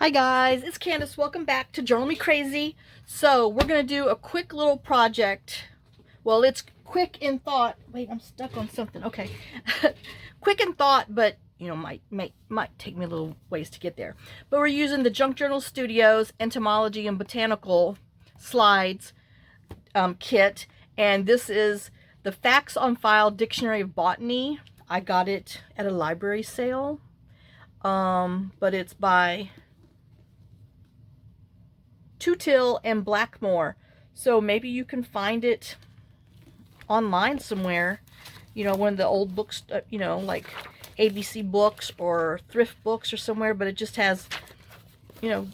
Hi guys, it's Candace. Welcome back to Journal Me Crazy. So we're going to do a quick little project. Well, it's quick in thought. Wait, I'm stuck on something. Okay. Quick in thought, but might take me a little ways to get there. But we're using the Junk Journal Studios Entomology and Botanical Slides Kit. And this is the Facts on File Dictionary of Botany. I got it at a library sale. But it's by Two-Till and Blackmore, so maybe you can find it online somewhere, one of the old books, like ABC Books or Thrift Books or somewhere, but it just has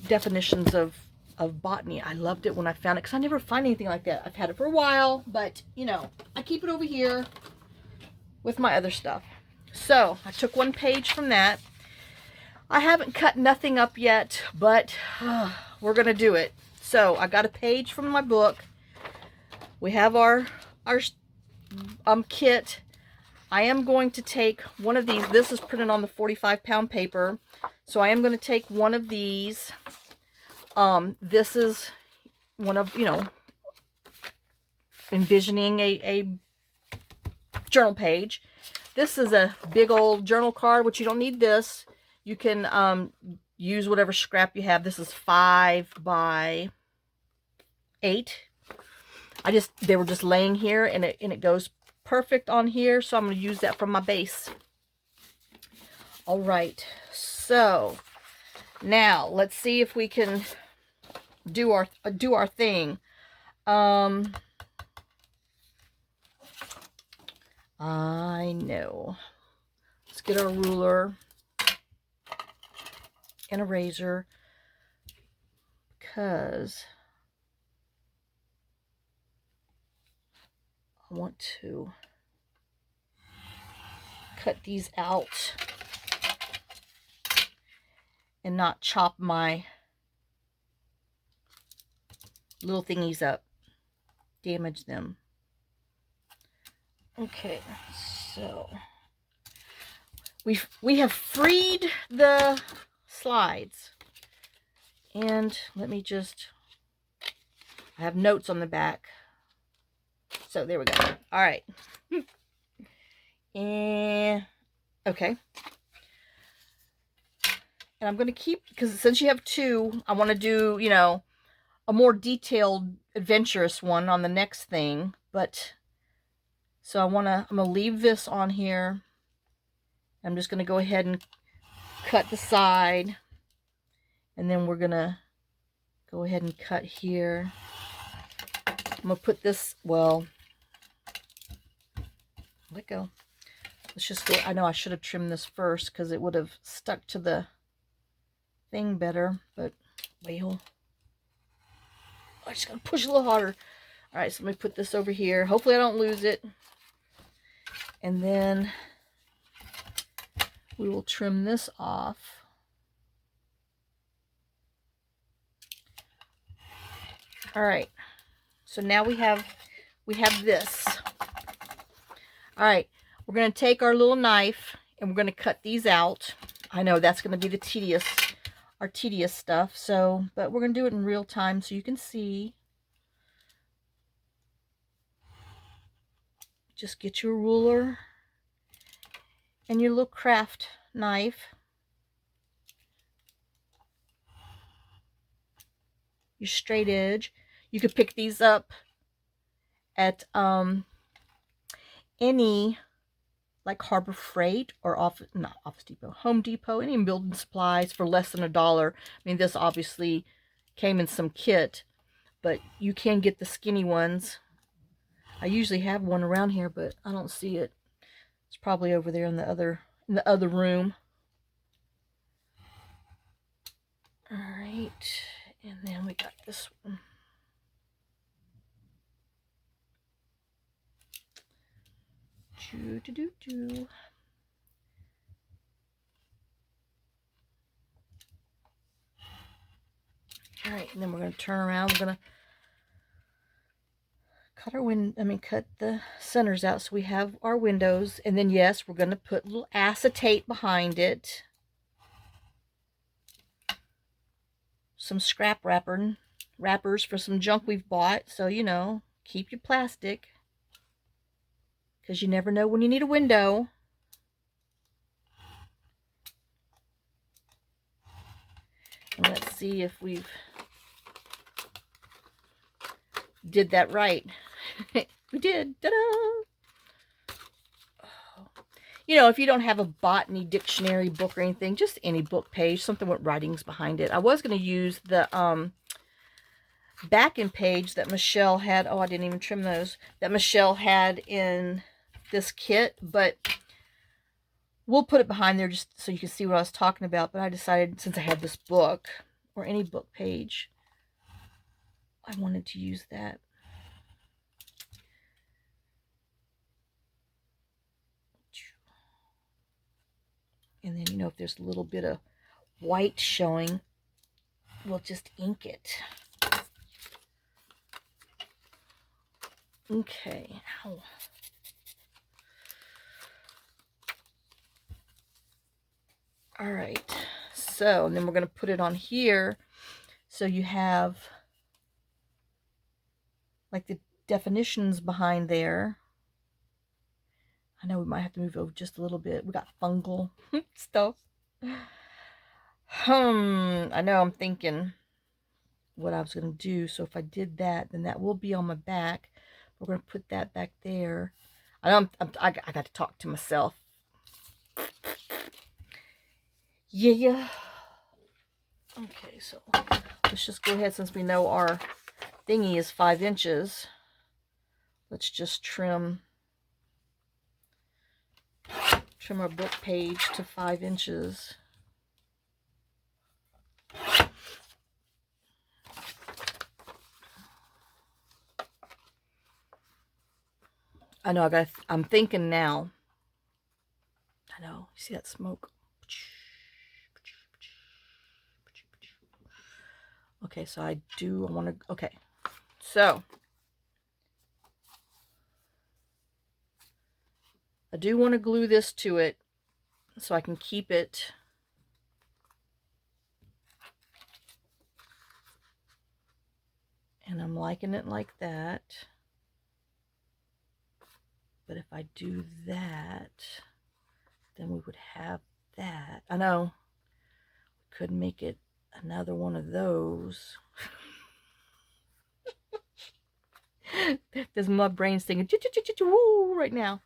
definitions of botany. I loved it when I found it because I never find anything like that. I've had it for a while, but I keep it over here with my other stuff. So I took one page from that. I haven't cut nothing up yet, but we're gonna do it. So I got a page from my book. We have our kit. I am going to take one of these. This is printed on the 45-pound paper, so I am going to take one of these. This is one of envisioning a journal page. This is a big old journal card, which you don't need this. You can use whatever scrap you have. This is 5 by 8. They were just laying here, and it goes perfect on here, so I'm going to use that from my base. All right, so now let's see if we can do our thing. I know. Let's get our ruler and a razor, because I want to cut these out and not chop my little thingies up, damage them. Okay, so we have freed the slides, and let me just, I have notes on the back, so there we go. All right. And okay, and I'm going to keep, because since you have two, I want to do a more detailed adventurous one on the next thing. But so I'm going to leave this on here. I'm just going to go ahead and cut the side, and then we're going to go ahead and cut here. I'm going to put this, well, let go. Let's just go. I know I should have trimmed this first because it would have stuck to the thing better, but well, I just gotta push a little harder. All right, so let me put this over here. Hopefully I don't lose it. And then we will trim this off. All right, so now we have this. All right, we're going to take our little knife and we're going to cut these out. I know that's going to be the our tedious stuff, so, but we're going to do it in real time so you can see. Just get your ruler and your little craft knife. Your straight edge. You could pick these up at any, like Harbor Freight or not Office Depot, Home Depot, any building supplies for less than $1. I mean, this obviously came in some kit, but you can get the skinny ones. I usually have one around here, but I don't see it. It's probably over there in the other room. All right, and then we got this one. Do. All right, and then we're going to turn around. We're going to cut the centers out so we have our windows. And then, yes, we're going to put a little acetate behind it. some scrap wrappers for some junk we've bought. So, you know, keep your plastic, because you never know when you need a window. And let's see if we've did that right. We did. Ta-da! You know, if you don't have a botany dictionary book or anything, just any book page, something with writings behind it. I was going to use the back end page that Michelle had. Oh, I didn't even trim those. That Michelle had in this kit, but we'll put it behind there just so you can see what I was talking about. But I decided, since I had this book, or any book page, I wanted to use that. And then, you know, if there's a little bit of white showing, we'll just ink it. Okay. Ow. All right. So, and then we're going to put it on here. So you have like the definitions behind there. I know we might have to move over just a little bit. We got fungal stuff. I know I'm thinking what I was going to do. So if I did that, then that will be on my back. We're going to put that back there. I know I got to talk to myself. Yeah. Okay, so let's just go ahead, since we know our thingy is 5 inches. Let's just trim our book page to 5 inches. I know I'm thinking now. I know, you see that smoke? Okay, so I want to, okay. So I do want to glue this to it so I can keep it and I'm liking it like that. But if I do that, then we would have that. I know, we could make it another one of those. There's my brain singing right now.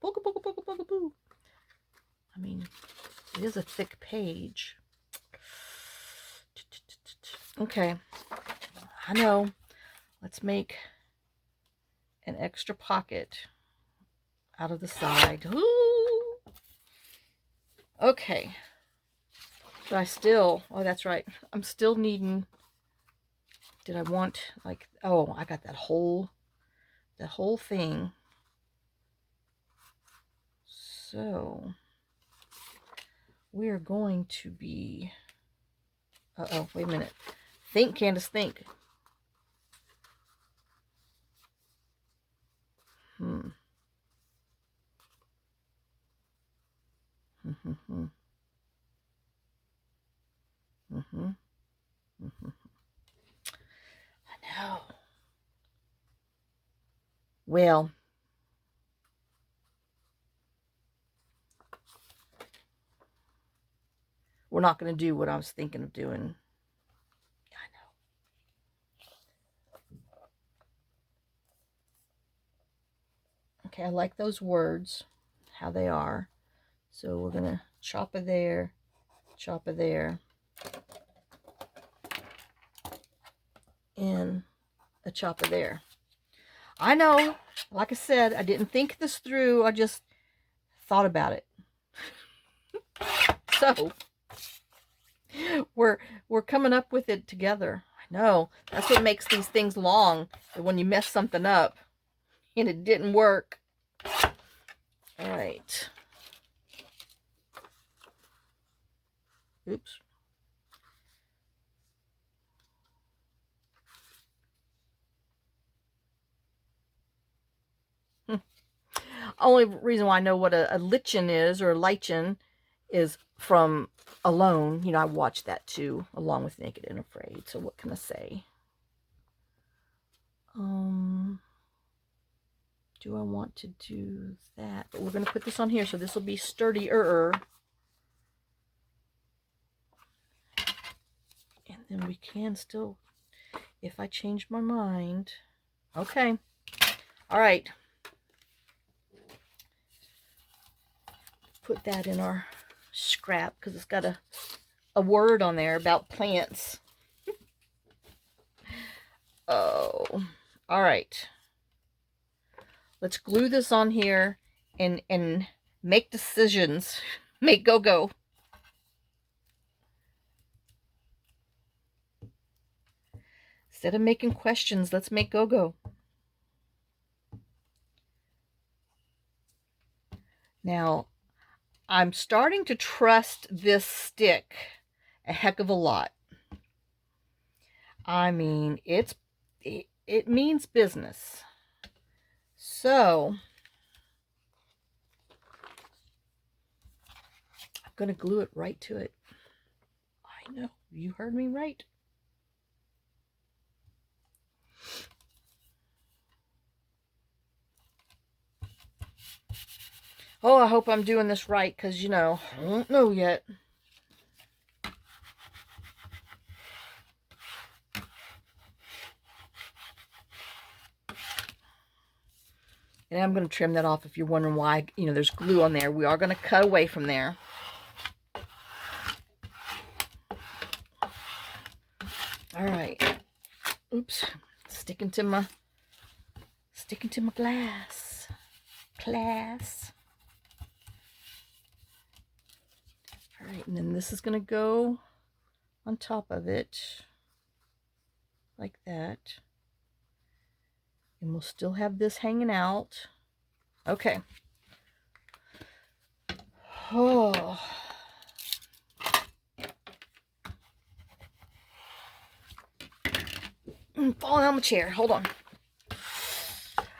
Poka, poka, poka, poka, boo. I mean, it is a thick page. Okay, I know. Let's make an extra pocket out of the side. Ooh. Okay. But I still, oh, that's right. I'm still needing, did I want, like, oh, I got that whole thing. So we're going to be, uh-oh, wait a minute. Think, Candace, think. I know. Well, we're not going to do what I was thinking of doing. I know. Okay, I like those words, how they are. So we're going to chop it there, and a chopper there. I know, like I said, I didn't think this through. I just thought about it. So we're coming up with it together. I know. That's what makes these things long. When you mess something up and it didn't work. All right. Oops. Only reason why I know what a lichen is, or a lichen, is from alone. You know, I watched that too, along with Naked and Afraid. So what can I say? Do I want to do that? But we're going to put this on here, so this will be sturdier. And then we can still, if I change my mind. Okay. All right. Put that in our scrap because it's got a word on there about plants. Oh, all right. Let's glue this on here and make decisions. Make go-go. Instead of making questions, let's make go-go. Now, I'm starting to trust this stick a heck of a lot. I mean, it means business. So, I'm going to glue it right to it. I know, you heard me right. Oh, I hope I'm doing this right, because, you know, I don't know yet. And I'm going to trim that off if you're wondering why, you know, there's glue on there. We are going to cut away from there. All right. Oops. Sticking to my glass. Class. All right, and then this is going to go on top of it. Like that. And we'll still have this hanging out. Okay. Oh. I'm falling on my chair. Hold on.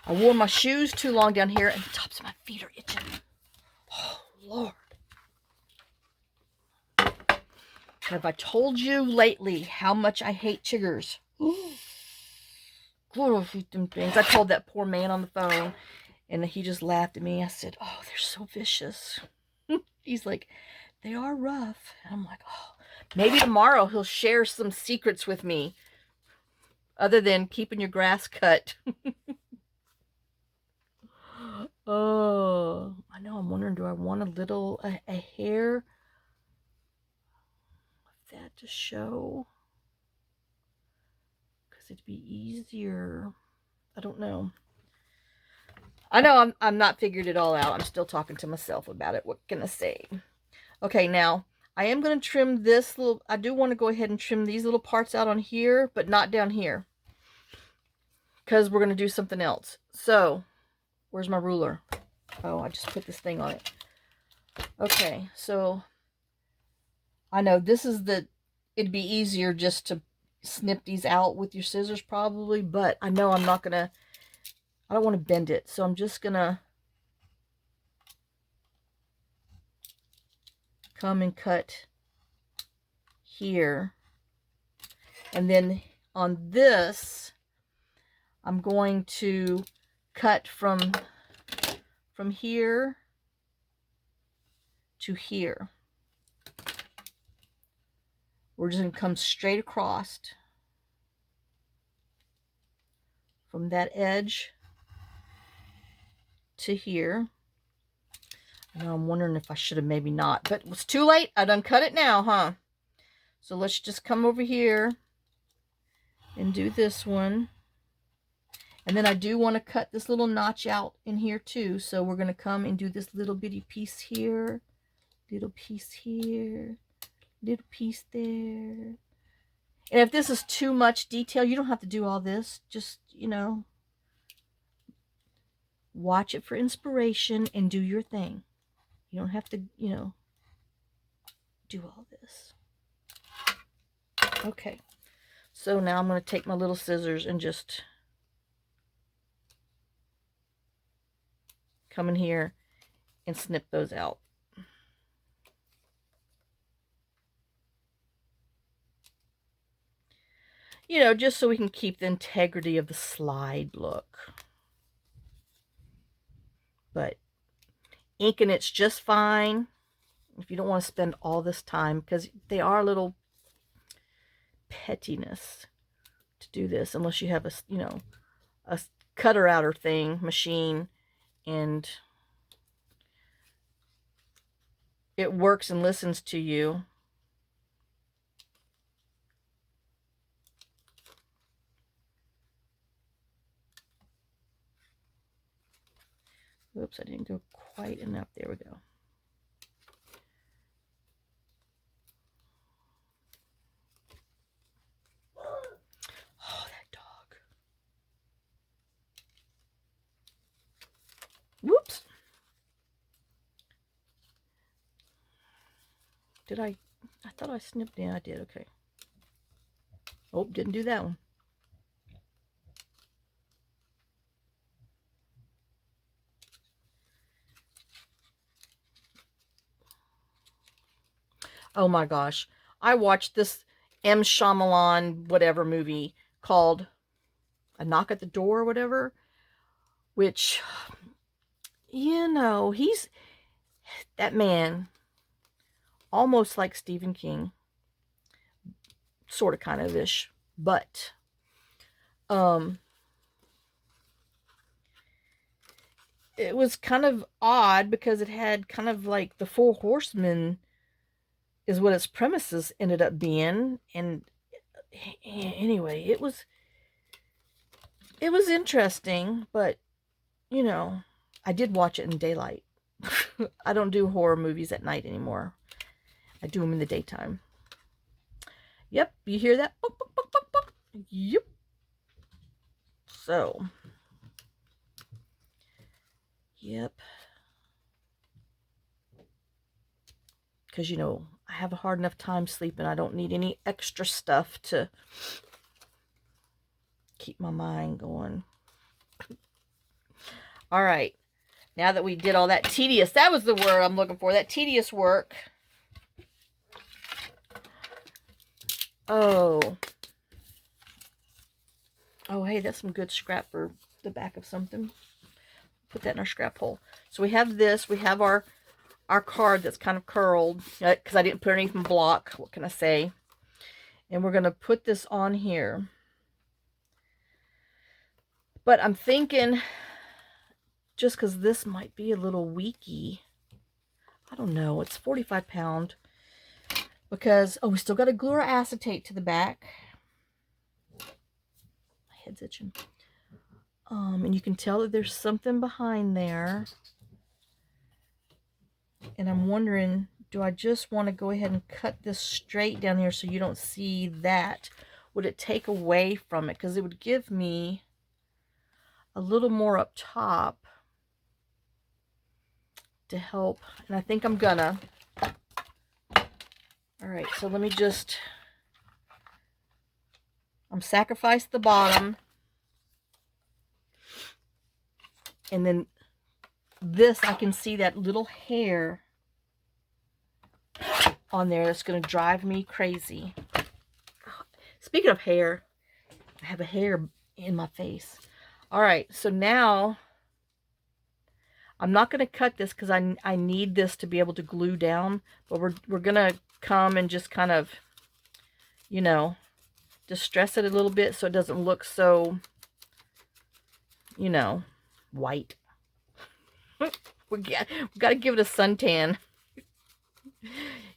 I wore my shoes too long down here, and the tops of my feet are itching. Oh, Lord. Have I told you lately how much I hate chiggers? God, I hate them things. I told that poor man on the phone, and he just laughed at me. I said, oh, they're so vicious. He's like, they are rough. And I'm like, oh, maybe tomorrow he'll share some secrets with me other than keeping your grass cut. Oh, I know. I'm wondering, do I want a hair of that to show? Because it'd be easier. I don't know. I know I'm not figured it all out. I'm still talking to myself about it. What can I say? Okay, now I am going to trim this little, I do want to go ahead and trim these little parts out on here, but not down here. Because we're going to do something else. So, where's my ruler? Oh, I just put this thing on it. Okay, so I know this is it'd be easier just to snip these out with your scissors probably, but I know I'm not going to, I don't want to bend it. So I'm just going to come and cut here. And then on this, I'm going to cut from here to here. We're just going to come straight across from that edge to here. Now I'm wondering if I should have maybe not, but it was too late. I done cut it now, huh? So let's just come over here and do this one. And then I do want to cut this little notch out in here too. So we're going to come and do this little bitty piece here, little piece here, little piece there. And if this is too much detail, you don't have to do all this. Just, you know, watch it for inspiration and do your thing. You don't have to, you know, do all this. Okay. So now I'm going to take my little scissors and just come in here and snip those out. You know, just so we can keep the integrity of the slide look. But inking it's just fine if you don't want to spend all this time, because they are a little pettiness to do this, unless you have a, you know, a cutter outer thing, machine, and it works and listens to you. Oops, I didn't go quite enough. There we go. Oh, that dog. Whoops. Did I thought I snipped. Yeah, I did. Okay. Oh, didn't do that one. Oh my gosh. I watched this M. Shyamalan whatever movie called A Knock at the Door or whatever, which, you know, that man, almost like Stephen King, sort of kind of ish, but it was kind of odd because it had kind of like the Four Horsemen is what its premises ended up being. And anyway, it was interesting, but you know, I did watch it in daylight. I don't do horror movies at night anymore. I do them in the daytime. Yep, you hear that? Book, book, book, book, book. Yep. So, yep. Because, you know, I have a hard enough time sleeping. I don't need any extra stuff to keep my mind going. All right. Now that we did all that tedious, that was the word I'm looking for, that tedious work. Oh, hey, that's some good scrap for the back of something. Put that in our scrap hole. So we have this. We have our card that's kind of curled because I didn't put underneath my block. What can I say? And we're going to put this on here. But I'm thinking, just because this might be a little weaky, I don't know. It's 45 pound. Because, oh, we still got to glue our acetate to the back. My head's itching. And you can tell that there's something behind there. And I'm wondering, do I just want to go ahead and cut this straight down here so you don't see that? Would it take away from it? Because it would give me a little more up top to help. And I think I'm gonna. All right, so let me just, I'm sacrifice the bottom. And then this, I can see that little hair on there that's going to drive me crazy. Speaking of hair, I have a hair in my face. All right, so now I'm not going to cut this because I need this to be able to glue down, but we're going to come and just kind of, you know, distress it a little bit so it doesn't look so, you know, white. we got to give it a suntan.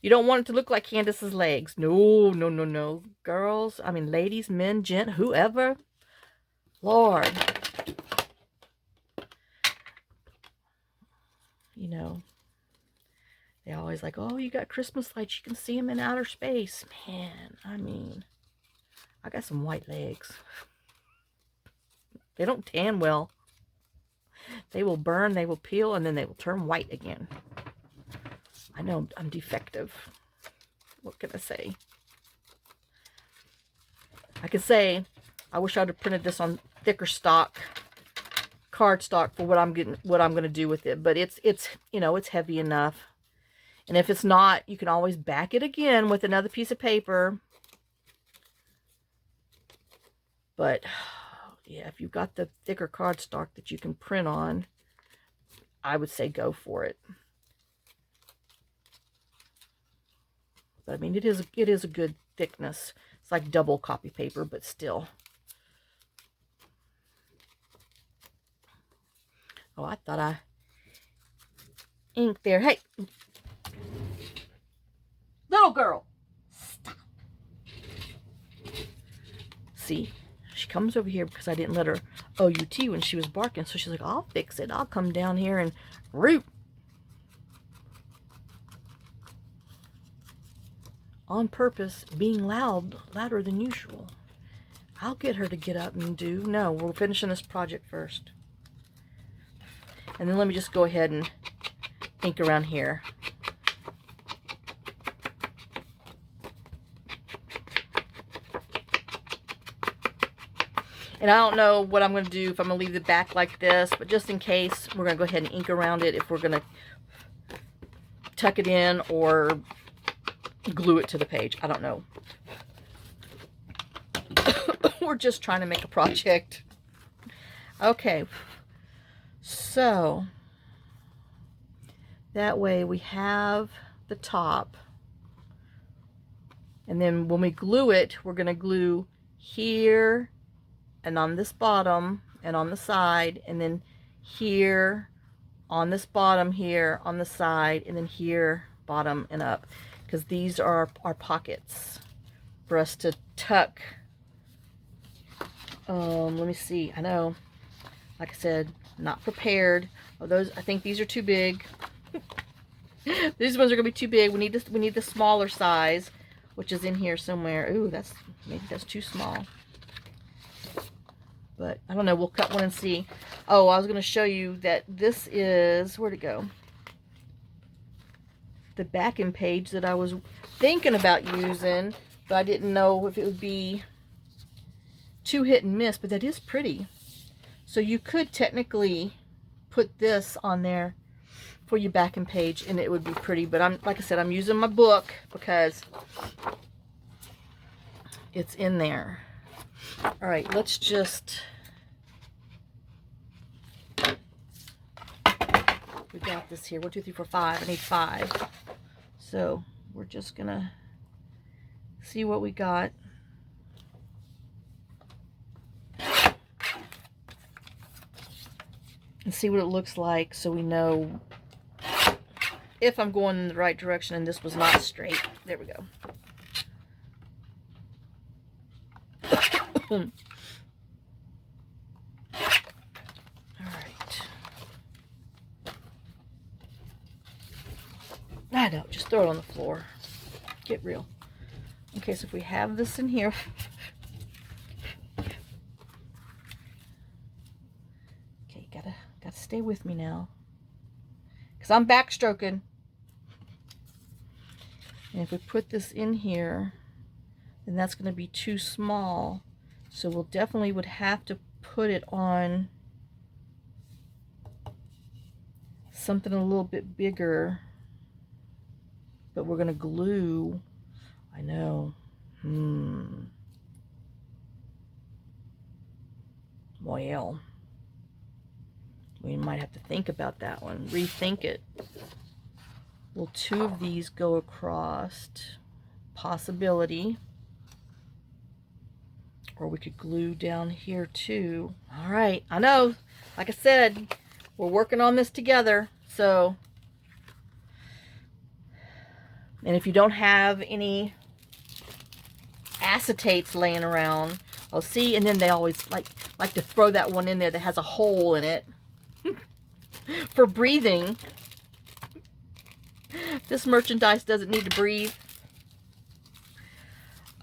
You don't want it to look like Candace's legs. No, no, no, no. Girls, I mean ladies, men, gent, whoever. Lord. You know, they always like, oh, you got Christmas lights. You can see them in outer space. Man, I mean, I got some white legs. They don't tan well. They will burn, they will peel, and then they will turn white again. I know I'm defective. What can I say? I could say I wish I'd have printed this on thicker stock, cardstock for what I'm going to do with it. But it's you know, it's heavy enough. And if it's not, you can always back it again with another piece of paper. But yeah, if you've got the thicker cardstock that you can print on, I would say go for it. But I mean, it is a good thickness. It's like double copy paper, but still. Oh, I thought I inked there. Hey, little girl, stop. See, she comes over here because I didn't let her OUT when she was barking. So she's like, I'll fix it. I'll come down here and root. On purpose, being louder than usual. I'll get her to get up and do. No, we're finishing this project first. And then let me just go ahead and ink around here. And I don't know what I'm going to do, if I'm going to leave the back like this, but just in case, we're going to go ahead and ink around it if we're going to tuck it in or glue it to the page. I don't know. We're just trying to make a project. Okay. So, that way we have the top. And then when we glue it, we're going to glue here and on this bottom and on the side, and then here on this bottom, here on the side, and then here bottom and up, because these are our pockets for us to tuck. Let me see. I know, like I said, not prepared. Oh, those, I think these are too big. These ones are gonna be too big. We need the smaller size, which is in here somewhere. Ooh, maybe that's too small. But I don't know, we'll cut one and see. Oh, I was going to show you that this is, where'd it go? The backing page that I was thinking about using, but I didn't know if it would be too hit and miss, but that is pretty. So you could technically put this on there for your backing page and it would be pretty, but like I said, I'm using my book because it's in there. All right, let's just, we got this here, 1, 2, 3, 4, 5, I need 5. So we're just gonna see what we got. And see what it looks like so we know if I'm going in the right direction and this was not straight. There we go. All right. I know, just throw it on the floor. Get real. Okay, so if we have this in here. Okay, gotta stay with me now, because I'm backstroking. And if we put this in here, then that's going to be too small. So we'll definitely would have to put it on something a little bit bigger. But we're going to glue. I know. Well, we might have to think about that one. Rethink it. Will 2 of these go across? Possibility. Or we could glue down here too. All right, I know, like I said, we're working on this together. So, and if you don't have any acetates laying around, oh, see, and then they always like to throw that one in there that has a hole in it for breathing. This merchandise doesn't need to breathe.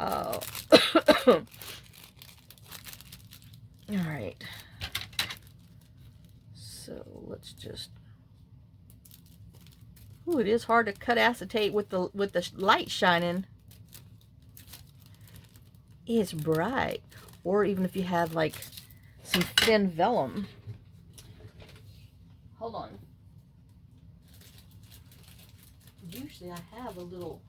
Oh. All right. So let's just. Ooh, it is hard to cut acetate with the light shining. It's bright. Or even if you have like some thin vellum. Hold on. Usually I have a little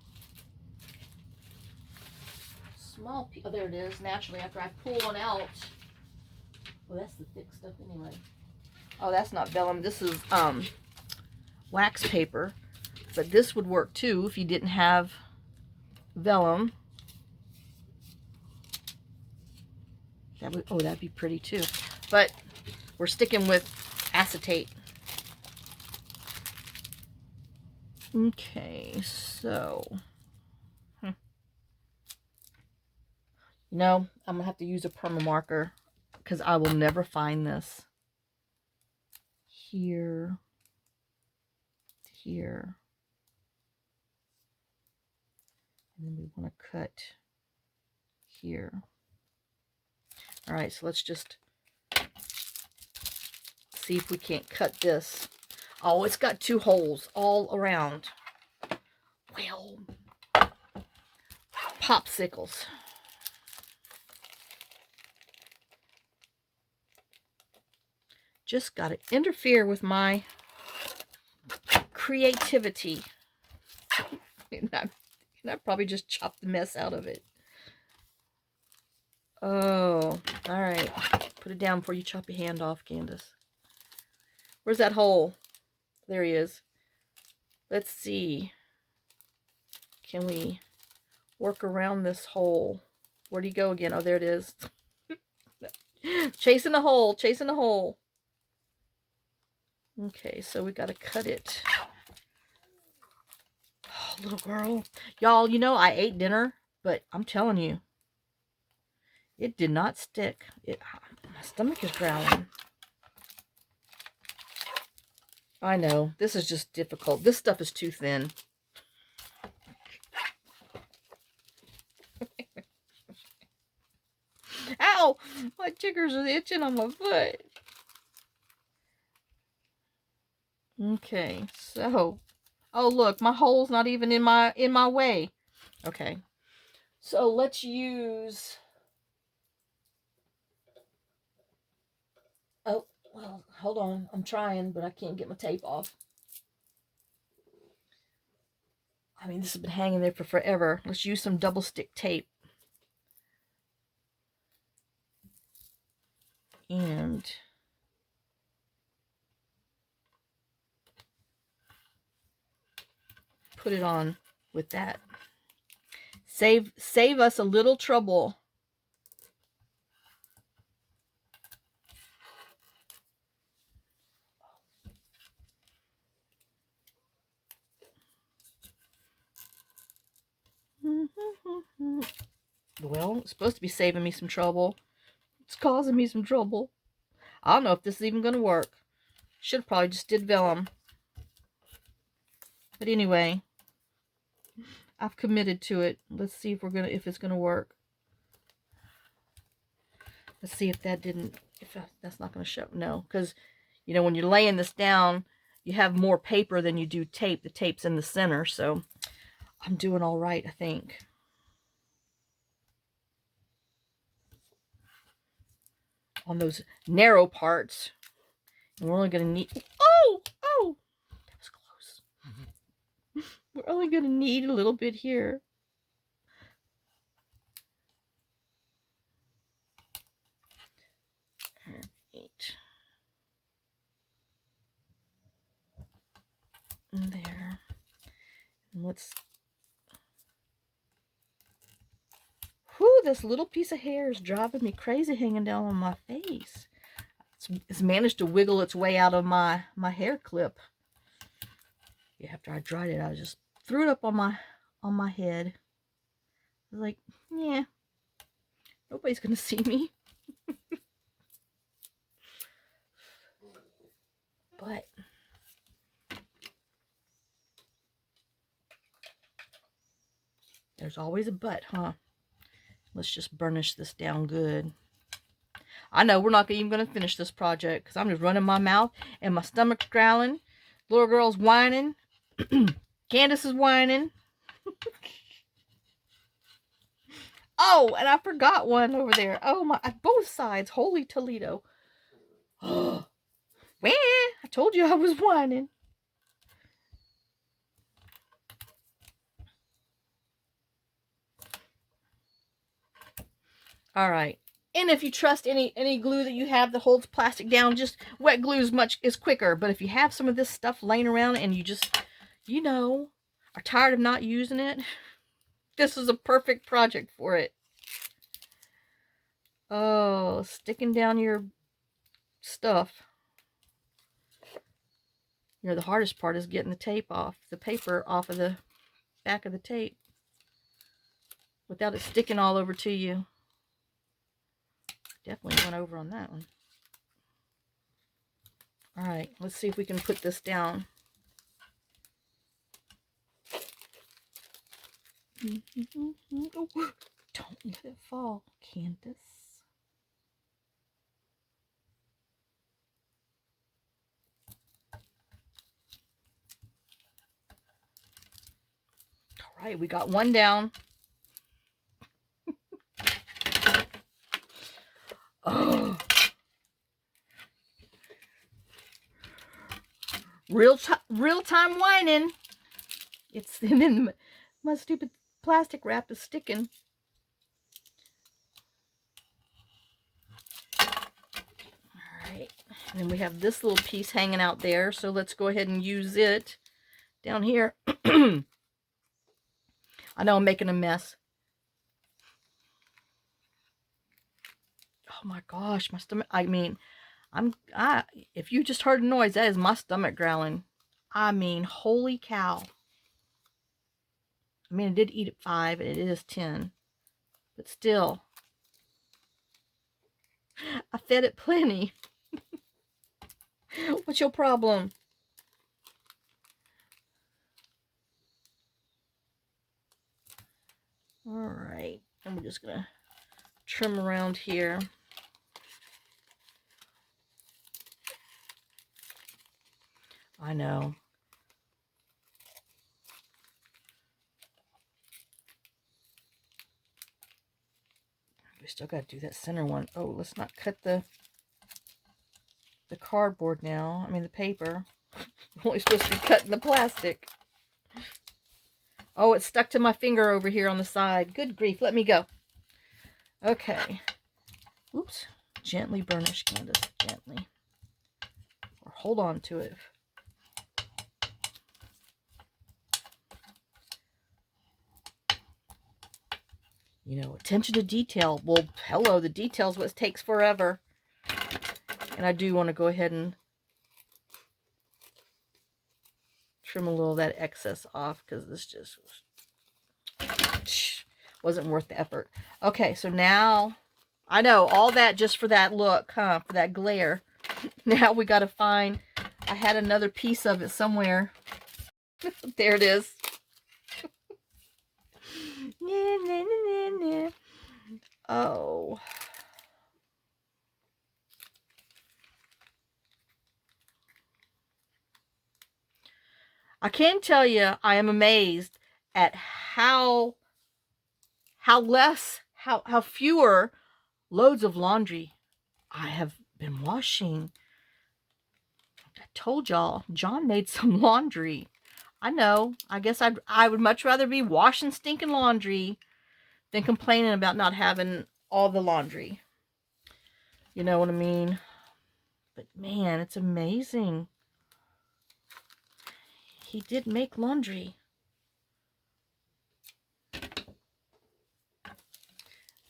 small piece. Oh, there it is. Naturally, after I pull one out. Well, that's the thick stuff anyway. Oh, that's not vellum. This is wax paper. But this would work too if you didn't have vellum. That would, oh, that'd be pretty too. But we're sticking with acetate. Okay, so no, I'm gonna have to use a perma marker because I will never find this. Here, here, and then we want to cut here. All right, so let's just see if we can't cut this. Oh, it's got 2 holes all around. Well, popsicles. Just got to interfere with my creativity. And I probably just chopped the mess out of it. Oh, all right. Put it down before you chop your hand off, Candace. Where's that hole? There he is. Let's see. Can we work around this hole? Where'd he go again? Oh, there it is. Chasing the hole, chasing the hole. Okay, so we got to cut it. Oh, little girl. Y'all, you know, I ate dinner, but I'm telling you, it did not stick. My stomach is growling. I know. This is just difficult. This stuff is too thin. Ow! My chiggers are itching on my foot. Okay, so... Oh, look, my hole's not even in my way. Okay. So let's use... Oh, well, hold on. I'm trying, but I can't get my tape off. I mean, this has been hanging there for forever. Let's use some double stick tape. And put it on with that. Save us a little trouble. Well, it's supposed to be saving me some trouble. It's causing me some trouble. I don't know if this is even going to work. Should have probably just did vellum. But anyway, I've committed to it. Let's see if it's gonna work. Let's see if that's not gonna show. No, because you know when you're laying this down, you have more paper than you do tape. The tape's in the center, so I'm doing all right, I think. On those narrow parts, and we're only gonna need. Oh, that was close. We're only gonna need a little bit here. And there. And let's... Whew, this little piece of hair is driving me crazy hanging down on my face. It's managed to wiggle its way out of my hair clip. Yeah, after I dried it, I just threw it up on my head. I was like, yeah, nobody's gonna see me. But there's always a but, huh? Let's just burnish this down good. I know we're not even going to finish this project because I'm just running my mouth and my stomach's growling. Little girl's whining. Candace is whining. Oh, and I forgot one over there. Oh, my, both sides. Holy Toledo. Oh, well, I told you I was whining. All right. And if you trust any glue that you have that holds plastic down, just wet glue is quicker. But if you have some of this stuff laying around and you just, you know, are tired of not using it, this is a perfect project for it. Oh, sticking down your stuff. You know, the hardest part is getting the tape off, the paper off of the back of the tape without it sticking all over to you. Definitely went over on that one. All right, let's see if we can put this down. Oh, don't let it fall, Candace. All right, we got one down. Oh, real time whining. It's and then my stupid plastic wrap is sticking. All right, and then we have this little piece hanging out there, so let's go ahead and use it down here. I know I'm making a mess. Oh my gosh, my stomach. I mean, if you just heard a noise, that is my stomach growling. I mean, holy cow. I mean, I did eat at 5, and it is 10. But still, I fed it plenty. What's your problem? All right, and we're just gonna trim around here. I know. We still got to do that center one. Oh, let's not cut the cardboard now. I mean, the paper. We're only supposed to be cutting the plastic. Oh, it's stuck to my finger over here on the side. Good grief. Let me go. Okay. Oops. Gently burnish, Candace. Gently. Or hold on to it. You know, attention to detail. Well, hello, the detail's what takes forever. And I do want to go ahead and trim a little of that excess off because this just wasn't worth the effort. Okay, so now, I know, all that just for that look, huh? For that glare. Now we got to find, I had another piece of it somewhere. There it is. Oh. I can tell you, I am amazed at how fewer loads of laundry I have been washing. I told y'all, John made some laundry. I know. I guess I would much rather be washing stinking laundry than complaining about not having all the laundry. You know what I mean? But man, it's amazing. He did make laundry.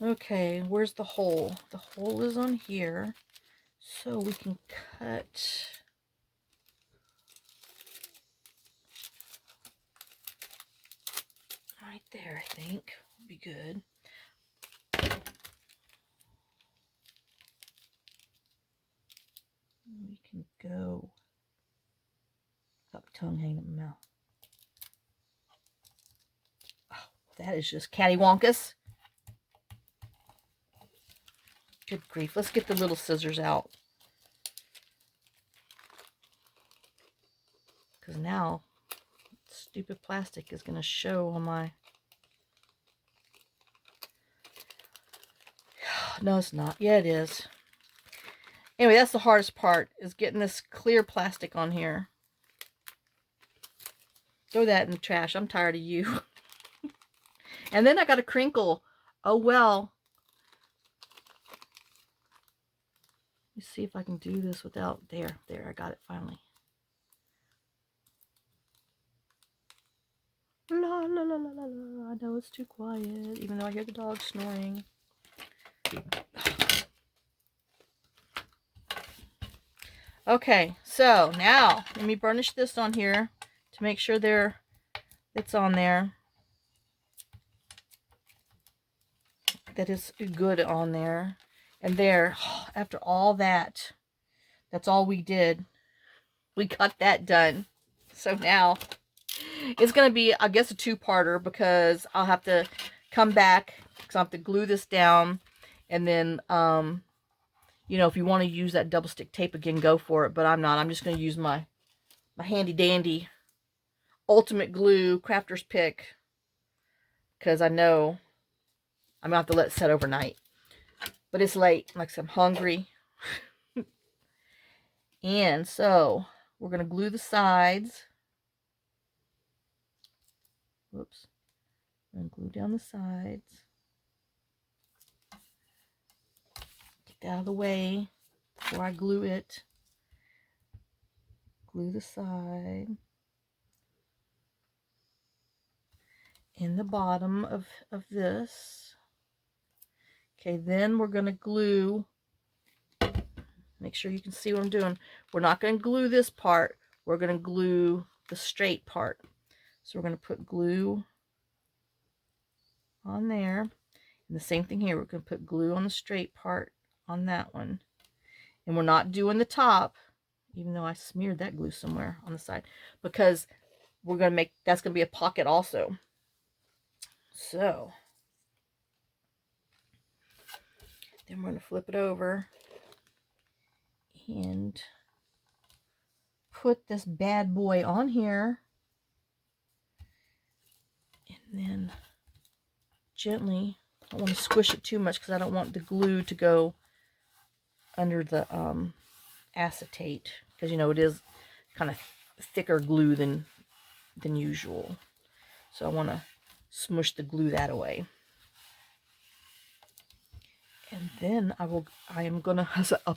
Okay, where's the hole? The hole is on here. So we can cut right there, I think. Would be good. We can go. Got my tongue hanging in my mouth. Oh, that is just cattywampus. Good grief. Let's get the little scissors out. Because now, stupid plastic is going to show on my... No, it's not. Yeah, it is. Anyway, that's the hardest part, is getting this clear plastic on here. Throw that in the trash. I'm tired of you. And then I got a crinkle. Oh, well. me see if I can do this without, there, I got it finally. La la la la la la, I know it's too quiet, even though I hear the dog snoring. Okay, so now let me burnish this on here to make sure it's on there. That is good on there. And there, after all that, that's all we did. We got that done. So now it's going to be, I guess, a two-parter, because I'll have to come back because I have to glue this down. And then, you know, if you want to use that double stick tape again, go for it. But I'm not. I'm just going to use my handy dandy ultimate glue crafter's pick, because I know I'm going to have to let it set overnight. But it's late. Like I said, I'm hungry. And so we're going to glue the sides. Whoops. I'm going to glue down the sides. Get that out of the way before I glue it. Glue the side. In the bottom of this. Okay, then we're going to glue. Make sure you can see what I'm doing. We're not going to glue this part. We're going to glue the straight part. So we're going to put glue on there. And the same thing here. We're going to put glue on the straight part on that one. And we're not doing the top, even though I smeared that glue somewhere on the side, because we're going to make, that's going to be a pocket also. So then we're going to flip it over and put this bad boy on here, and then gently, I don't want to squish it too much because I don't want the glue to go under the acetate, because you know it is kind of thicker glue than usual. So I want to smush the glue that away. And then I'll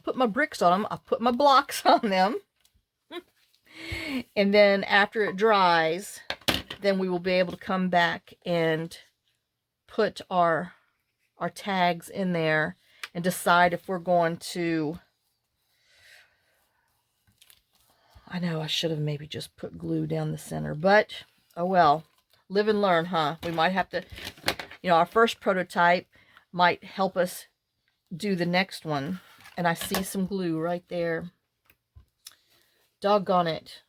put my bricks on them. I'll put my blocks on them. And then after it dries, then we will be able to come back and put our tags in there and decide if we're going to, I know I should have maybe just put glue down the center, but oh well, live and learn, huh? We might have to, you know, our first prototype might help us do the next one. And I see some glue right there. Doggone it.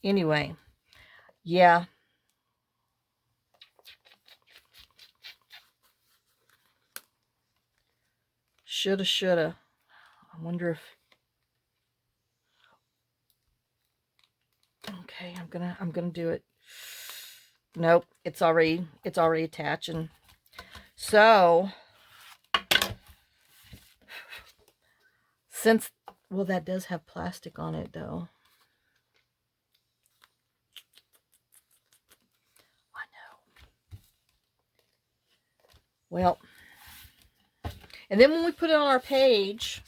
Anyway, yeah. Shoulda. I wonder if, okay, I'm gonna do it. Nope, it's already attaching. So since, well, that does have plastic on it though. I know. Well, and then when we put it on our page,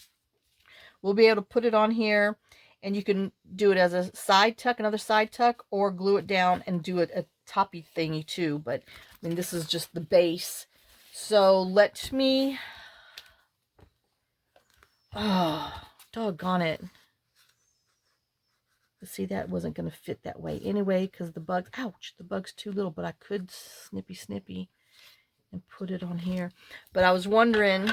we'll be able to put it on here, and you can do it as a side tuck, another side tuck, or glue it down and do it a toppy thingy too. But I mean, this is just the base. So let me, oh, doggone it. See, that wasn't going to fit that way anyway, because the bugs, ouch, the bug's too little, but I could snippy and put it on here. But I was wondering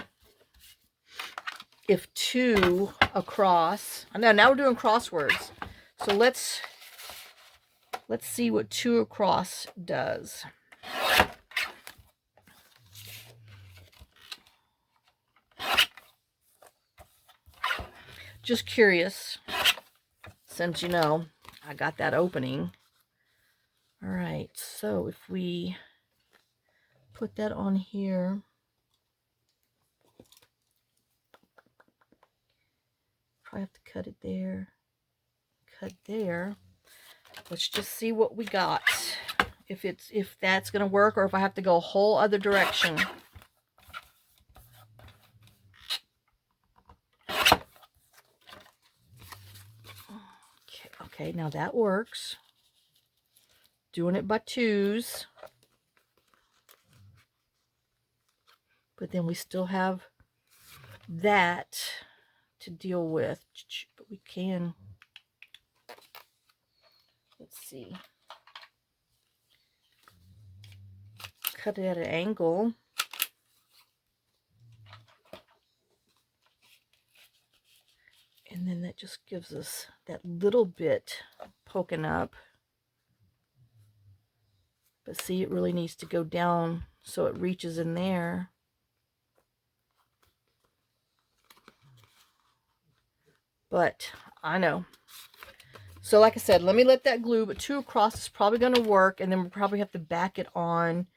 if 2 across, I know now we're doing crosswords. So let's see what 2 across does. Just curious, since you know I got that opening. All right, so if we put that on here, probably have to cut it there, cut there. Let's just see what we got. If that's gonna work, or if I have to go a whole other direction. Okay, now that works. Doing it by twos. But then we still have that to deal with. But we can, let's see, cut it at an angle. And then that just gives us that little bit poking up. But see, it really needs to go down so it reaches in there. But I know. So like I said, let me let that glue, but 2 across is probably going to work. And then we'll probably have to back it on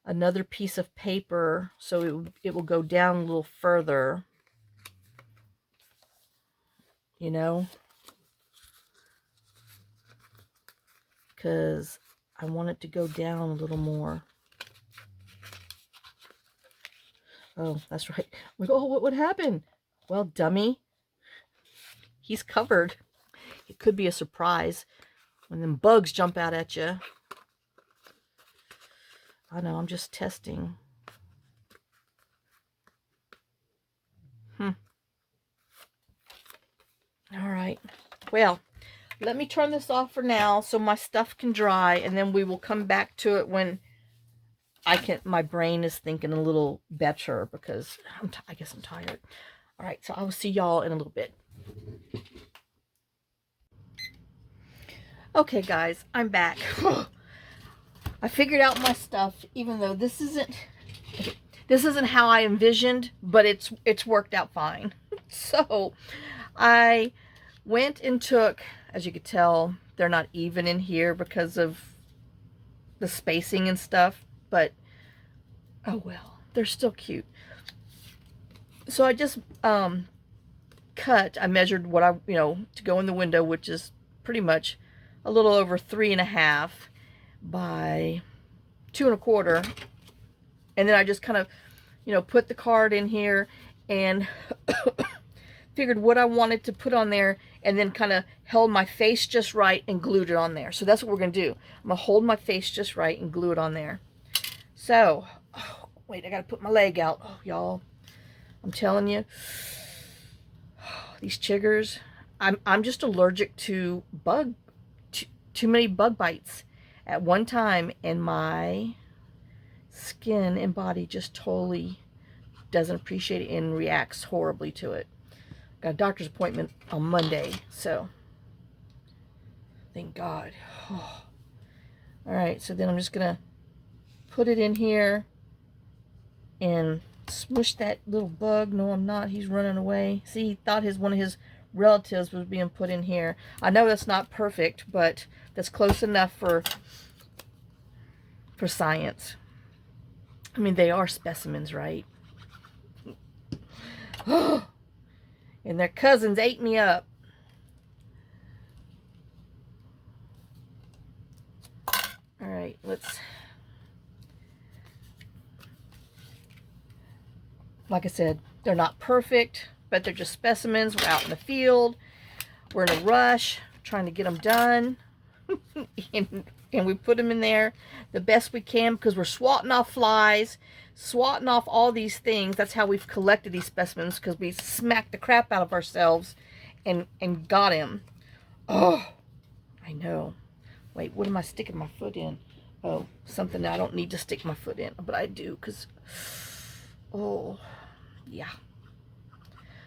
another piece of paper so it will go down a little further. You know, because I want it to go down a little more. Oh, that's right. Oh, what would happen? Well, dummy, he's covered. It could be a surprise when them bugs jump out at you. I know, I'm just testing. All right. Well, let me turn this off for now so my stuff can dry, and then we will come back to it when my brain is thinking a little better, because I guess I'm tired. All right, so I will see y'all in a little bit. Okay, guys, I'm back. I figured out my stuff, even though this isn't how I envisioned, but it's worked out fine. So I went and took, as you could tell, they're not even in here because of the spacing and stuff, but oh well, they're still cute. So I just I measured what to go in the window, which is pretty much a little over 3.5 by 2.25, and then I just kind of put the card in here and figured what I wanted to put on there, and then kind of held my face just right and glued it on there. So that's what we're going to do. I'm going to hold my face just right and glue it on there. So, oh, wait, I got to put my leg out. Oh, y'all, I'm telling you, these chiggers, I'm just allergic to too many bug bites at one time, and my skin and body just totally doesn't appreciate it and reacts horribly to it. Got a doctor's appointment on Monday, so thank God. Oh. All right, so then I'm just gonna put it in here and smush that little bug. No, I'm not. He's running away. See, he thought one of his relatives was being put in here. I know that's not perfect, but that's close enough for science. I mean, they are specimens, right? Oh. And their cousins ate me up. All right, like I said, they're not perfect, but they're just specimens. We're out in the field. We're in a rush, trying to get them done. and we put them in there the best we can, because we're swatting off flies, swatting off all these things. That's how we've collected these specimens, because we smacked the crap out of ourselves and got him. Oh, I know. Wait, what am I sticking my foot in? Oh, something that I don't need to stick my foot in, but I do, because, oh, yeah.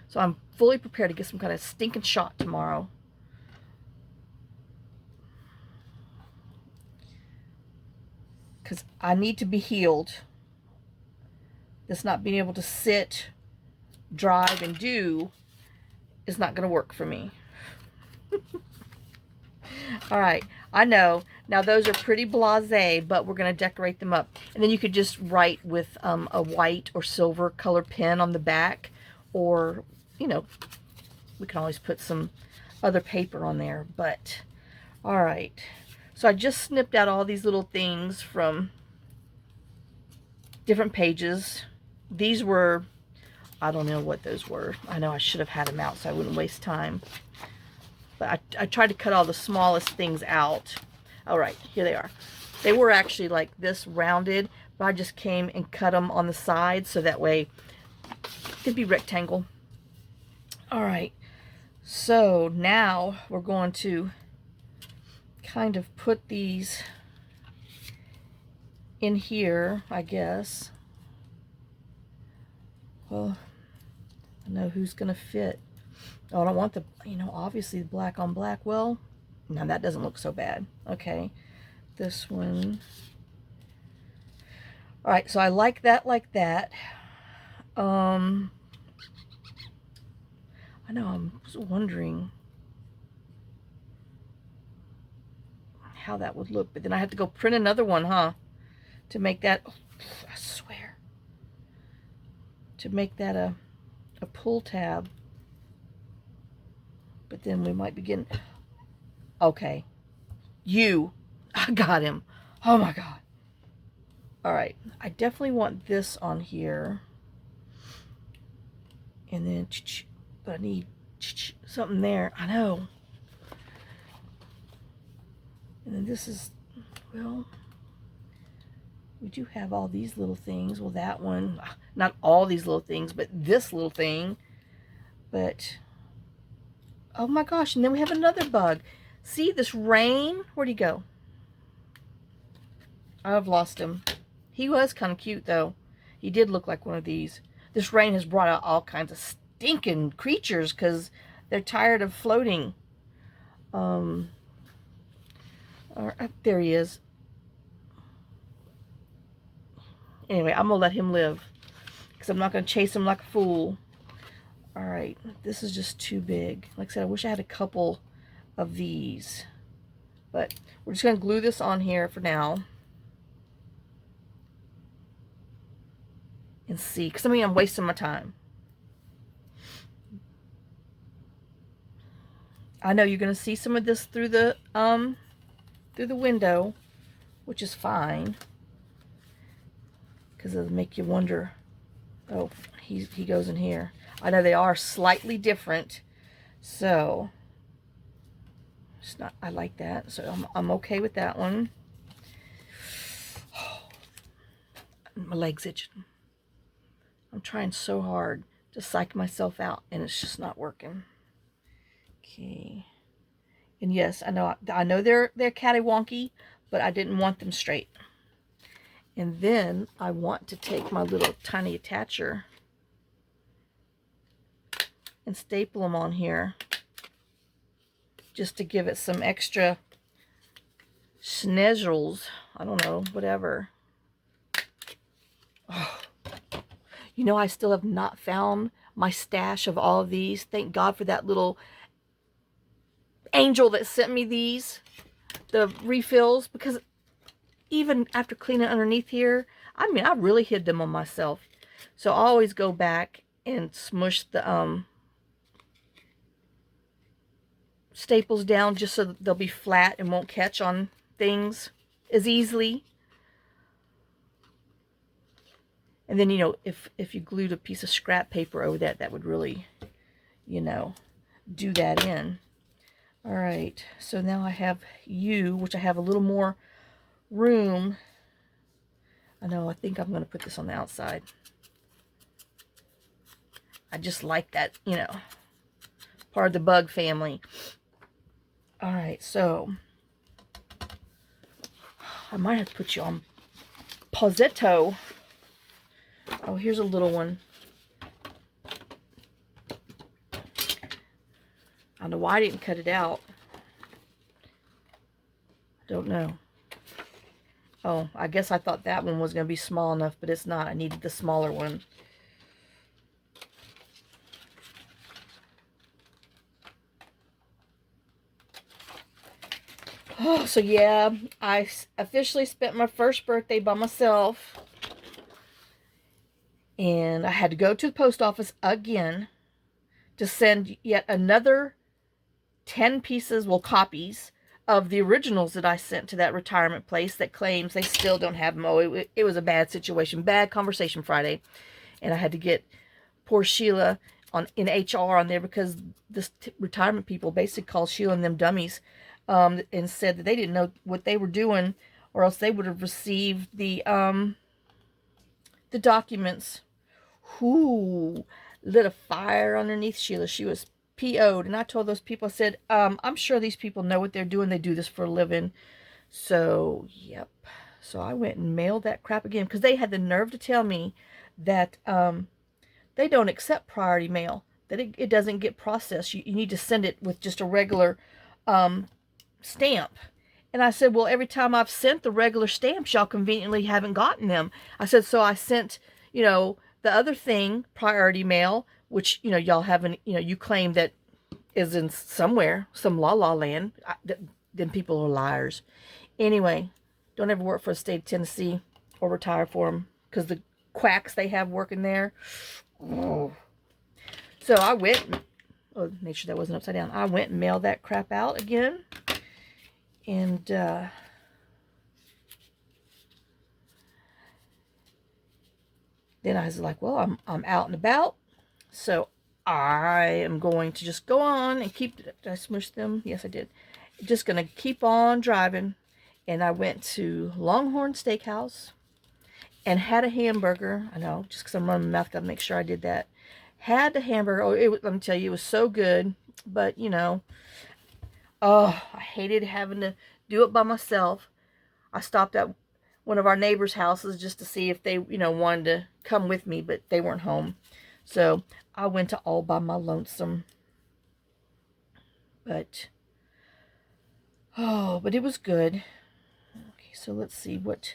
So I'm fully prepared to get some kind of stinking shot tomorrow. Because I need to be healed. This not being able to sit, drive, and do is not going to work for me. All right, I know. Now those are pretty blasé, but we're going to decorate them up. And then you could just write with a white or silver color pen on the back, or, we can always put some other paper on there. But all right, so I just snipped out all these little things from different pages. These were, I don't know what those were. I know I should have had them out so I wouldn't waste time. But I tried to cut all the smallest things out. All right, here they are. They were actually like this rounded, but I just came and cut them on the side so that way it'd be rectangle. All right, so now we're going to kind of put these in here, I guess. Well, I know who's gonna fit. Oh, I don't want the, you know, obviously the black on black. Well, now that doesn't look so bad. Okay, this one. All right, so I like that like that. I know, I'm wondering how that would look, but then I have to go print another one, huh? To make that, oh, I swear, to make that a pull tab. But then we might begin. Okay, I got him. Oh my God. All right, I definitely want this on here. And then, but I need something there. I know. And then this is, well, we do have all these little things. Well, that one, not all these little things, but this little thing. But, oh my gosh, and then we have another bug. See, this rain, where'd he go? I've lost him. He was kind of cute, though. He did look like one of these. This rain has brought out all kinds of stinking creatures because they're tired of floating. There he is. Anyway, I'm going to let him live because I'm not going to chase him like a fool. All right, this is just too big. Like I said, I wish I had a couple of these. But we're just going to glue this on here for now. And see, because I mean, I'm wasting my time. I know you're going to see some of this through the window, which is fine. Because it'll make you wonder. Oh, he goes in here. I know they are slightly different, so it's not. I like that, so I'm okay with that one. Oh, my legs itching. I'm trying so hard to psych myself out, and it's just not working. Okay, and yes, I know they're cattywonky, but I didn't want them straight. And then I want to take my little tiny attacher and staple them on here just to give it some extra schnezzles. I don't know, whatever. Oh. You know, I still have not found my stash of all of these. Thank God for that little angel that sent me these, the refills, because even after cleaning underneath here, I mean, I really hid them on myself. So I always go back and smush the staples down just so that they'll be flat and won't catch on things as easily. And then, you know, if you glued a piece of scrap paper over that, that would really, you know, do that in. All right, so now I have you, which I have a little more room. I know, I think I'm going to put this on the outside. I just like that, you know, part of the bug family. All right, so I might have to put you on Pozzetto. Oh, here's a little one. I don't know why I didn't cut it out. I don't know. Oh, I guess I thought that one was going to be small enough, but it's not. I needed the smaller one. Oh, so yeah, I officially spent my first birthday by myself. And I had to go to the post office again to send yet another 10 pieces, well, copies of the originals that I sent to that retirement place that claims they still don't have them. Oh, it was a bad situation, bad conversation Friday. And I had to get poor Sheila in HR on there because this retirement people basically called Sheila and them dummies, and said that they didn't know what they were doing, or else they would have received the documents. Who lit a fire underneath Sheila? She was PO'd, and I told those people, I said, I'm sure these people know what they're doing. They do this for a living. So, yep. So I went and mailed that crap again, because they had the nerve to tell me that they don't accept priority mail, that it doesn't get processed. You need to send it with just a regular stamp. And I said, well, every time I've sent the regular stamps, y'all conveniently haven't gotten them. I said, so I sent, the other thing, priority mail, which, y'all haven't, you claim that is in somewhere, some la-la land. Then people are liars. Anyway, don't ever work for the state of Tennessee or retire for them, because the quacks they have working there. Oh. So I went, make sure that wasn't upside down. I went and mailed that crap out again. And then I was like, well, I'm out and about, so I am going to just go on and keep. Did I smush them? Yes, I did. Just gonna keep on driving. And I went to Longhorn Steakhouse and had a hamburger. I know, just because I'm running my mouth, gotta make sure I did that. Had the hamburger. Oh, let me tell you, it was so good. But oh, I hated having to do it by myself. I stopped at one of our neighbors' houses just to see if they, wanted to come with me, but they weren't home. So I went to all by my lonesome. But it was good. Okay, so let's see what.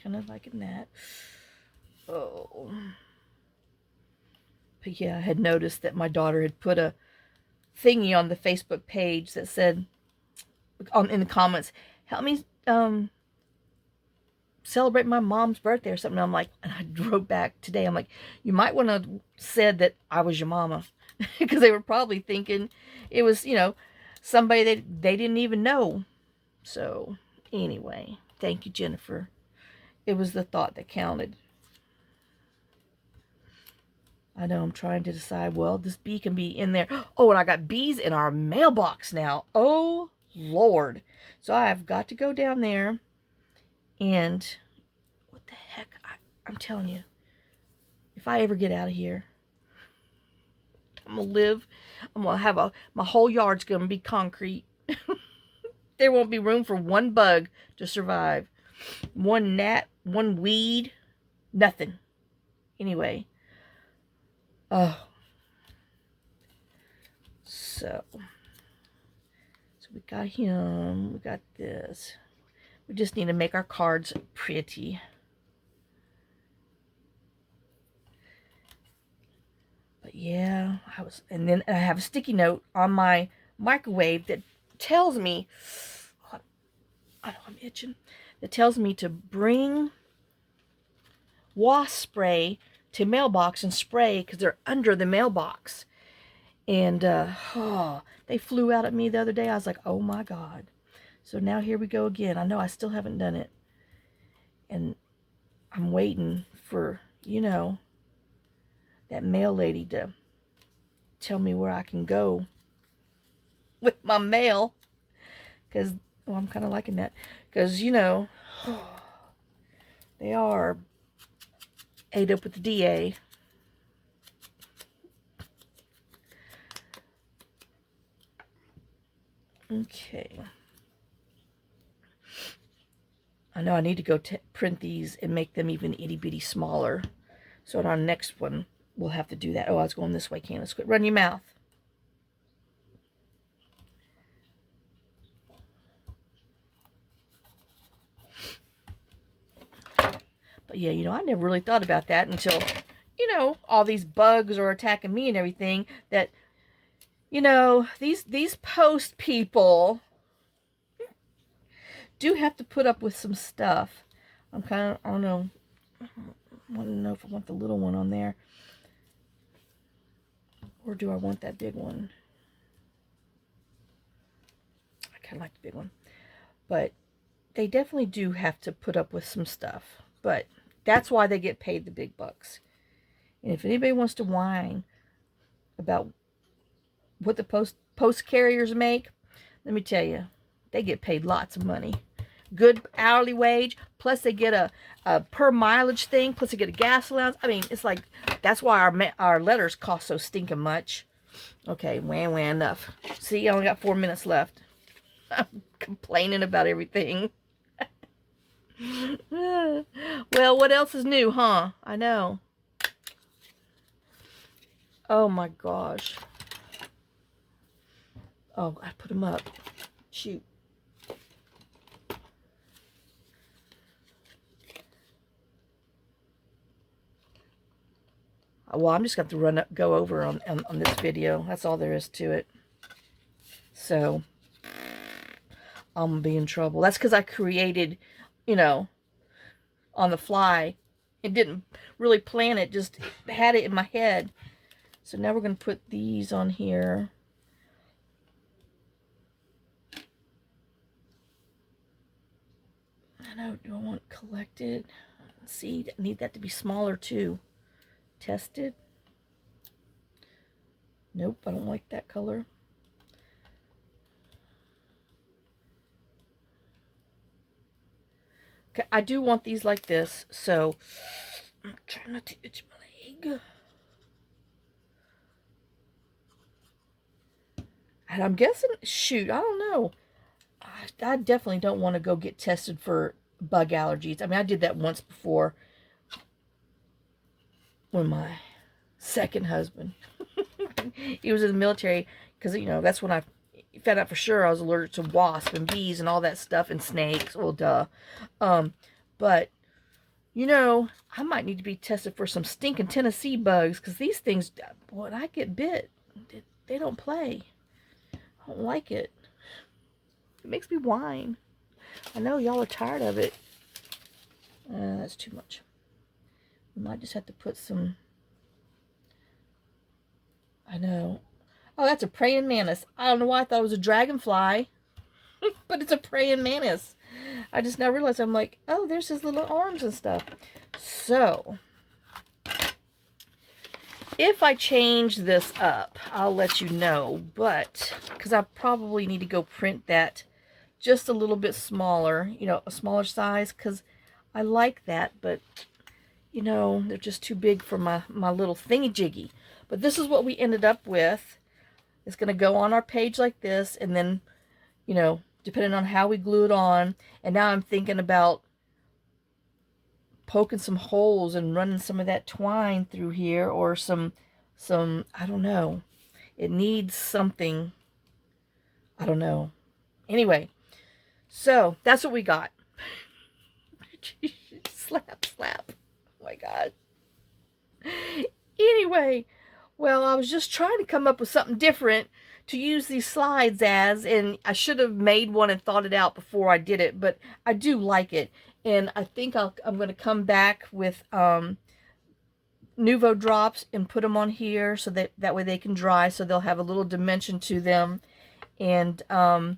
Kind of liking that. Oh. But yeah, I had noticed that my daughter had put a thingy on the Facebook page that said, in the comments, help me celebrate my mom's birthday or something. I'm like, and I drove back today. I'm like, you might want to have said that I was your mama, because they were probably thinking it was, somebody that they didn't even know. So anyway, thank you, Jennifer. It was the thought that counted. I know I'm trying to decide, well, this bee can be in there. Oh, and I got bees in our mailbox now. Oh, Lord. So I've got to go down there and, what the heck? I'm telling you, if I ever get out of here, I'm going to live. I'm going to have my whole yard's going to be concrete. There won't be room for one bug to survive. One gnat, one weed, nothing. Anyway. Oh. So we got him. We got this. We just need to make our cards pretty. But yeah, and then I have a sticky note on my microwave that tells me, I know I'm itching, that tells me to bring wasp spray to mailbox and spray, because they're under the mailbox. And they flew out at me the other day. I was like, oh my God. So now here we go again. I know I still haven't done it. And I'm waiting for, that mail lady to tell me where I can go with my mail. Because, I'm kind of liking that. Because, they are ate up with the DA. Okay. I know I need to go print these and make them even itty bitty smaller. So on our next one, we'll have to do that. Oh, I was going this way, Candace. Quit running your mouth. But yeah, I never really thought about that until, all these bugs are attacking me and everything. That, these post people, do have to put up with some stuff. I'm kind of, I don't know. I want to know if I want the little one on there. Or do I want that big one? I kind of like the big one. But they definitely do have to put up with some stuff. But that's why they get paid the big bucks. And if anybody wants to whine about what the post carriers make, let me tell you, they get paid lots of money. Good hourly wage, plus they get a per mileage thing, plus they get a gas allowance. I mean, it's like, that's why our letters cost so stinking much. Okay, wah, enough. See, I only got 4 minutes left. I'm complaining about everything. Well, what else is new, huh? I know. Oh my gosh. Oh, I put them up. Shoot. Well, I'm just going to have to go over on this video. That's all there is to it. So, I'm going to be in trouble. That's because I created, you know, on the fly. It didn't really plan it, just had it in my head. So now we're going to put these on here. I know, do I want collected? See, I need that to be smaller too. Tested. Nope, I don't like that color. Okay, I do want these like this, so I'm trying not to itch my leg. And I'm guessing, shoot, I don't know. I definitely don't want to go get tested for bug allergies. I mean, I did that once before when my second husband, he was in the military, because, you know, that's when I found out for sure I was allergic to wasps and bees and all that stuff, and snakes. Well, duh. But, you know, I might need to be tested for some stinking Tennessee bugs, because these things, when I get bit, they don't play. I don't like it. It makes me whine. I know y'all are tired of it. That's too much. We might just have to put some... I know. Oh, that's a praying mantis. I don't know why I thought it was a dragonfly. But it's a praying mantis. I just now realized, I'm like, oh, there's his little arms and stuff. So, if I change this up, I'll let you know. But, because I probably need to go print that just a little bit smaller, you know, a smaller size, because I like that, but, you know, they're just too big for my little thingy-jiggy. But this is what we ended up with. It's going to go on our page like this, and then, you know, depending on how we glue it on. And now I'm thinking about poking some holes and running some of that twine through here, or some, I don't know. It needs something. I don't know. Anyway, so that's what we got. Slap, slap. Oh my God. Anyway, well, I was just trying to come up with something different to use these slides as, and I should have made one and thought it out before I did it, but I do like it. And I think I'm going to come back with Nuvo drops and put them on here, so that way they can dry, so they'll have a little dimension to them. And I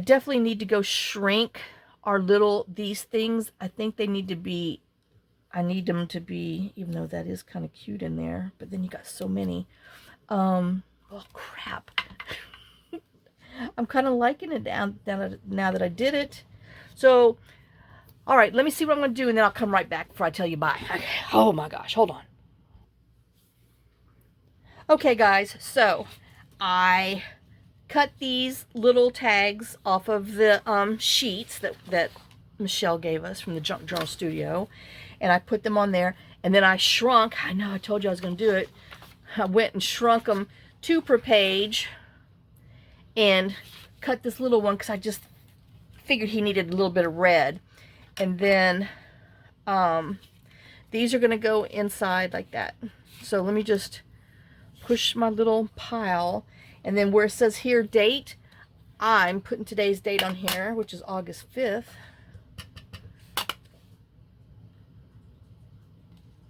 definitely need to go shrink these things. I think they need to be, I need them to be, even though that is kind of cute in there, but then you got so many. Oh crap. I'm kind of liking it now that I did it. So, all right, let me see what I'm going to do, and then I'll come right back before I tell you bye. Okay. Oh my gosh, hold on. Okay, guys, so I cut these little tags off of the sheets that Michelle gave us from the Junk Journal Studio, and I put them on there, and then I shrunk. I know I told you I was going to do it. I went and shrunk them 2 per page and cut this little one because I just figured he needed a little bit of red. And then these are going to go inside like that. So let me just push my little pile, and then where it says here date, I'm putting today's date on here, which is August 5th.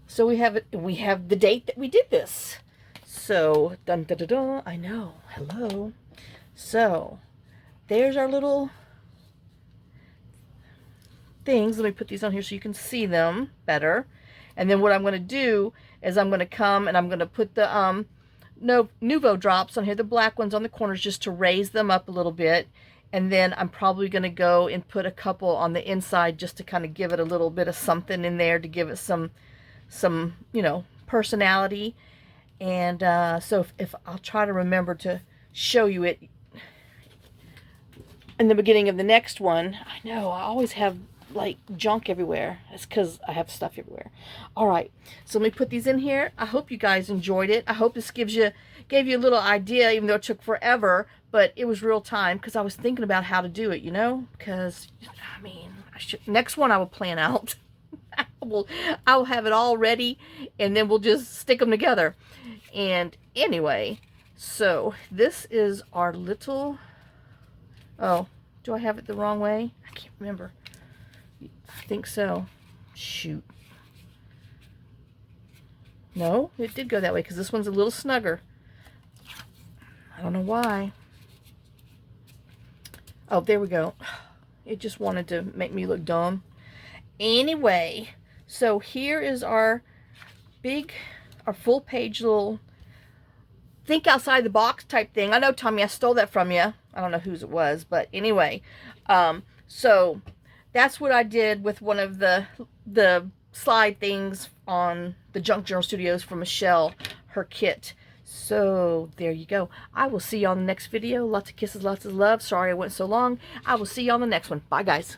So we have the date that we did this. So, dun dun dun dun, I know. Hello. So, there's our little things. Let me put these on here so you can see them better. And then what I'm going to do is I'm going to come and I'm going to put the Nouveau drops on here, the black ones on the corners, just to raise them up a little bit. And then I'm probably going to go and put a couple on the inside just to kind of give it a little bit of something in there to give it some you know, personality. And so if I'll try to remember to show you it in the beginning of the next one. I know I always have like junk everywhere. It's because I have stuff everywhere. All right, so let me put these in here. I hope you guys enjoyed it. I hope this gave you a little idea, even though it took forever, but it was real time because I was thinking about how to do it, you know, because I mean, next one I will plan out. I will have it all ready, and then we'll just stick them together. And anyway, so this is our little, oh, do I have it the wrong way? I can't remember. I think so. Shoot. No, it did go that way because this one's a little snugger. I don't know why. Oh, there we go. It just wanted to make me look dumb. Anyway, so here is our full page little think outside the box type thing. I know, Tommy, I stole that from you. I don't know whose it was, but anyway, so that's what I did with one of the slide things on the Junk Journal Studios for Michelle, her kit. So there you go. I will see you on the next video. Lots of kisses, lots of love. Sorry I went so long. I will see you on the next one. Bye, guys.